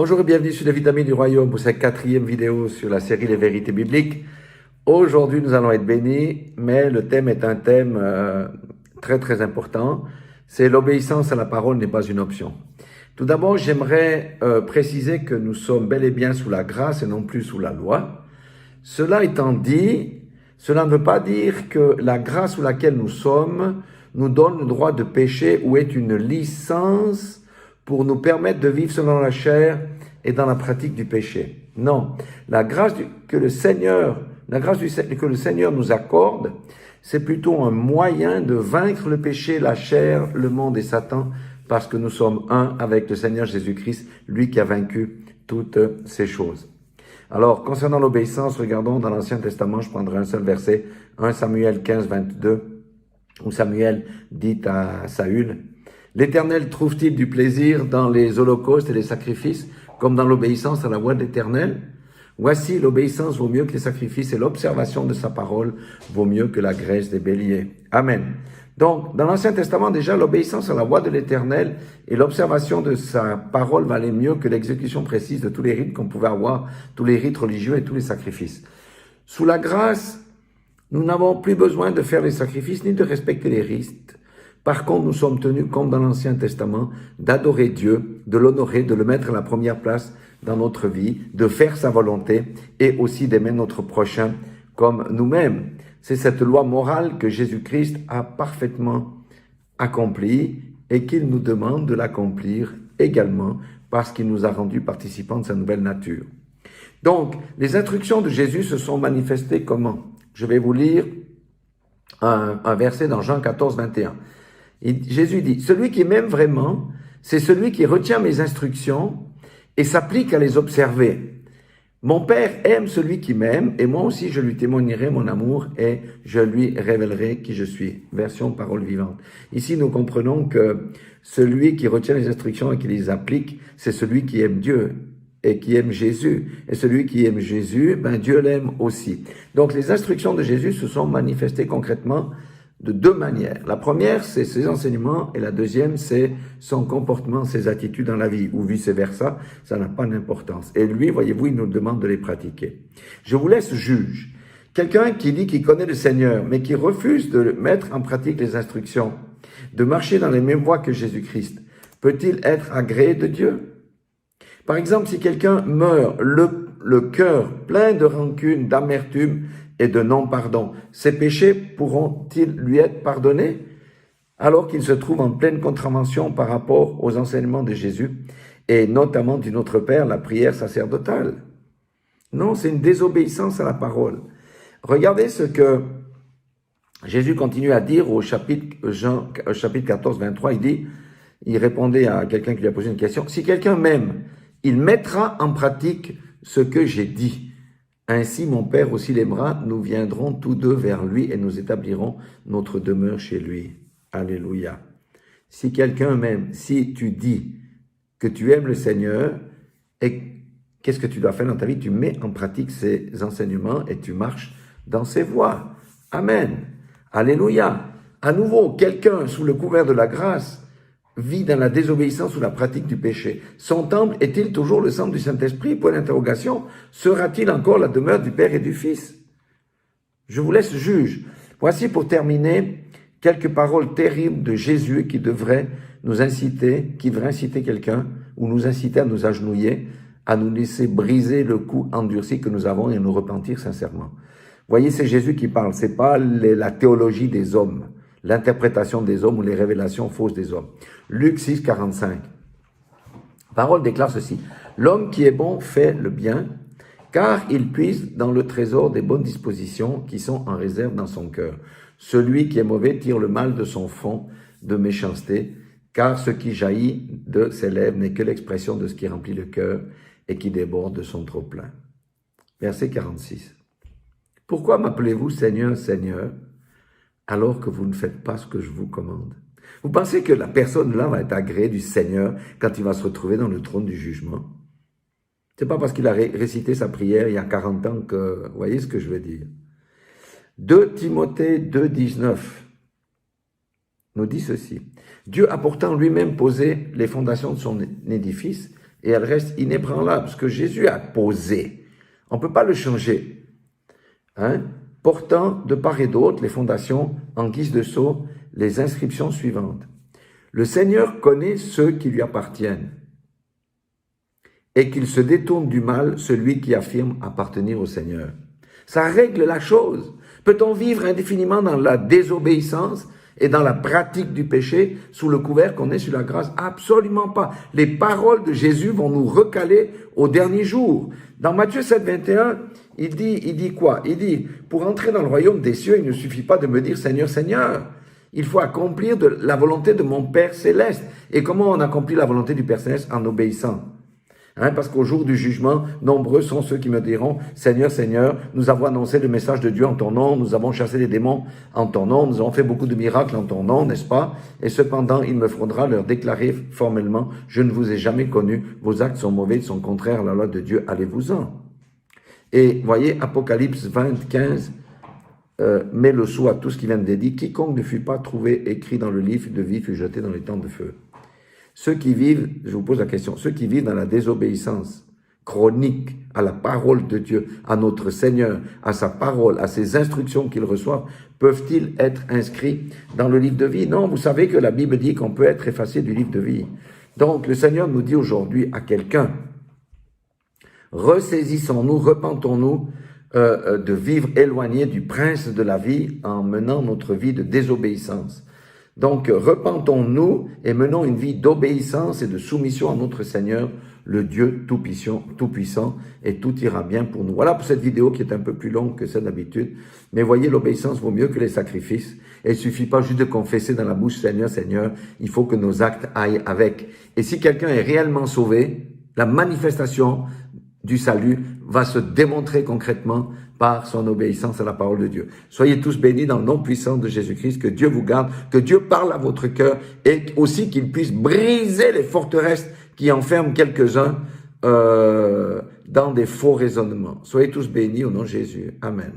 Bonjour et bienvenue sur les Vitamines du Royaume pour cette 4e vidéo sur la série Les Vérités Bibliques. Aujourd'hui, nous allons être bénis, mais le thème est un thème très important. C'est l'obéissance à la parole n'est pas une option. Tout d'abord, j'aimerais préciser que nous sommes bel et bien sous la grâce et non plus sous la loi. Cela étant dit, cela ne veut pas dire que la grâce sous laquelle nous sommes nous donne le droit de pécher ou est une licence pour nous permettre de vivre selon la chair et dans la pratique du péché. Non, la grâce que le Seigneur nous accorde, c'est plutôt un moyen de vaincre le péché, la chair, le monde et Satan, parce que nous sommes un avec le Seigneur Jésus-Christ, lui qui a vaincu toutes ces choses. Alors, concernant l'obéissance, regardons dans l'Ancien Testament, je prendrai un seul verset, 1 Samuel 15, 22, où Samuel dit à Saül, « L'Éternel trouve-t-il du plaisir dans les holocaustes et les sacrifices, comme dans l'obéissance à la voix de l'Éternel? Voici, l'obéissance vaut mieux que les sacrifices et l'observation de sa parole vaut mieux que la graisse des béliers. » Amen. Donc, dans l'Ancien Testament, déjà, l'obéissance à la voix de l'Éternel et l'observation de sa parole valaient mieux que l'exécution précise de tous les rites qu'on pouvait avoir, tous les rites religieux et tous les sacrifices. Sous la grâce, nous n'avons plus besoin de faire les sacrifices ni de respecter les rites. Par contre, nous sommes tenus, comme dans l'Ancien Testament, d'adorer Dieu, de l'honorer, de le mettre à la première place dans notre vie, de faire sa volonté et aussi d'aimer notre prochain comme nous-mêmes. C'est cette loi morale que Jésus-Christ a parfaitement accomplie et qu'il nous demande de l'accomplir également parce qu'il nous a rendus participants de sa nouvelle nature. Donc, les instructions de Jésus se sont manifestées comment? Je vais vous lire un verset dans Jean 14, 21. Jésus dit, « Celui qui m'aime vraiment, c'est celui qui retient mes instructions et s'applique à les observer. Mon Père aime celui qui m'aime et moi aussi je lui témoignerai mon amour et je lui révélerai qui je suis. » Version parole vivante. Ici, nous comprenons que celui qui retient les instructions et qui les applique, c'est celui qui aime Dieu et qui aime Jésus. Et celui qui aime Jésus, Dieu l'aime aussi. Donc, les instructions de Jésus se sont manifestées concrètement de deux manières. La première, c'est ses enseignements, et la deuxième, c'est son comportement, ses attitudes dans la vie, ou vice-versa, ça n'a pas d'importance. Et lui, voyez-vous, il nous demande de les pratiquer. Je vous laisse juge. Quelqu'un qui dit qu'il connaît le Seigneur, mais qui refuse de mettre en pratique les instructions, de marcher dans les mêmes voies que Jésus-Christ, peut-il être agréé de Dieu? Par exemple, si quelqu'un meurt le cœur plein de rancune, d'amertume, et de non-pardon, ses péchés pourront-ils lui être pardonnés alors qu'il se trouve en pleine contravention par rapport aux enseignements de Jésus et notamment du Notre Père, la prière sacerdotale? Non, c'est une désobéissance à la parole. Regardez ce que Jésus continue à dire au chapitre 14, 23, il répondait à quelqu'un qui lui a posé une question, « Si quelqu'un m'aime, il mettra en pratique ce que j'ai dit. Ainsi, mon Père aussi l'aimera, nous viendrons tous deux vers lui et nous établirons notre demeure chez lui. » Alléluia. Si quelqu'un m'aime, si tu dis que tu aimes le Seigneur, et qu'est-ce que tu dois faire dans ta vie? Tu mets en pratique ses enseignements et tu marches dans ses voies. Amen. Alléluia. À nouveau, quelqu'un sous le couvert de la grâce vit dans la désobéissance ou la pratique du péché. Son temple est-il toujours le centre du Saint-Esprit? Point d'interrogation. Sera-t-il encore la demeure du Père et du Fils? Je vous laisse juge. Voici pour terminer quelques paroles terribles de Jésus qui devrait inciter quelqu'un ou nous inciter à nous agenouiller, à nous laisser briser le cou endurci que nous avons et à nous repentir sincèrement. Voyez, c'est Jésus qui parle, c'est pas la théologie des hommes, l'interprétation des hommes ou les révélations fausses des hommes. Luc 6, 45. Parole déclare ceci. « L'homme qui est bon fait le bien, car il puise dans le trésor des bonnes dispositions qui sont en réserve dans son cœur. Celui qui est mauvais tire le mal de son fond de méchanceté, car ce qui jaillit de ses lèvres n'est que l'expression de ce qui remplit le cœur et qui déborde de son trop-plein. » Verset 46. « Pourquoi m'appelez-vous Seigneur, Seigneur, alors que vous ne faites pas ce que je vous commande? » Vous pensez que la personne là va être agréée du Seigneur quand il va se retrouver dans le trône du jugement? C'est pas parce qu'il a récité sa prière il y a 40 ans que... Vous voyez ce que je veux dire? 2 Timothée 2, 19 nous dit ceci. « Dieu a pourtant lui-même posé les fondations de son édifice, et elle reste inébranlable. Ce que Jésus a posé, on ne peut pas le changer. Hein? Portant de part et d'autre les fondations en guise de sceau, les inscriptions suivantes. Le Seigneur connaît ceux qui lui appartiennent et qu'il se détourne du mal celui qui affirme appartenir au Seigneur. Ça règle la chose. Peut-on vivre indéfiniment dans la désobéissance et dans la pratique du péché sous le couvert qu'on est sur la grâce? Absolument pas. Les paroles de Jésus vont nous recaler au dernier jour. Dans Matthieu 7, 21, il dit quoi? Il dit, pour entrer dans le royaume des cieux, il ne suffit pas de me dire Seigneur, Seigneur. Il faut accomplir la volonté de mon Père céleste. Et comment on accomplit la volonté du Père céleste? En obéissant. Hein, parce qu'au jour du jugement, nombreux sont ceux qui me diront, Seigneur, Seigneur, nous avons annoncé le message de Dieu en ton nom, nous avons chassé les démons en ton nom, nous avons fait beaucoup de miracles en ton nom, n'est-ce pas? Et cependant, il me faudra leur déclarer formellement, je ne vous ai jamais connu, vos actes sont mauvais, ils sont contraires à la loi de Dieu, allez-vous-en. Et voyez, Apocalypse 20, 15, met le sceau à tout ce qui vient de dire, quiconque ne fut pas trouvé écrit dans le livre de vie fut jeté dans les temps de feu. Ceux qui vivent, je vous pose la question, ceux qui vivent dans la désobéissance chronique à la parole de Dieu, à notre Seigneur, à sa parole, à ses instructions qu'ils reçoivent, peuvent-ils être inscrits dans le livre de vie? Non, vous savez que la Bible dit qu'on peut être effacé du livre de vie. Donc le Seigneur nous dit aujourd'hui à quelqu'un, ressaisissons-nous, repentons-nous de vivre éloigné du prince de la vie en menant notre vie de désobéissance. Donc, repentons-nous et menons une vie d'obéissance et de soumission à notre Seigneur, le Dieu tout-puissant, et tout ira bien pour nous. Voilà pour cette vidéo qui est un peu plus longue que celle d'habitude. Mais voyez, l'obéissance vaut mieux que les sacrifices. Et il suffit pas juste de confesser dans la bouche, Seigneur, Seigneur, il faut que nos actes aillent avec. Et si quelqu'un est réellement sauvé, la manifestation du salut va se démontrer concrètement par son obéissance à la parole de Dieu. Soyez tous bénis dans le nom puissant de Jésus-Christ, que Dieu vous garde, que Dieu parle à votre cœur et aussi qu'il puisse briser les forteresses qui enferment quelques-uns dans des faux raisonnements. Soyez tous bénis au nom de Jésus. Amen.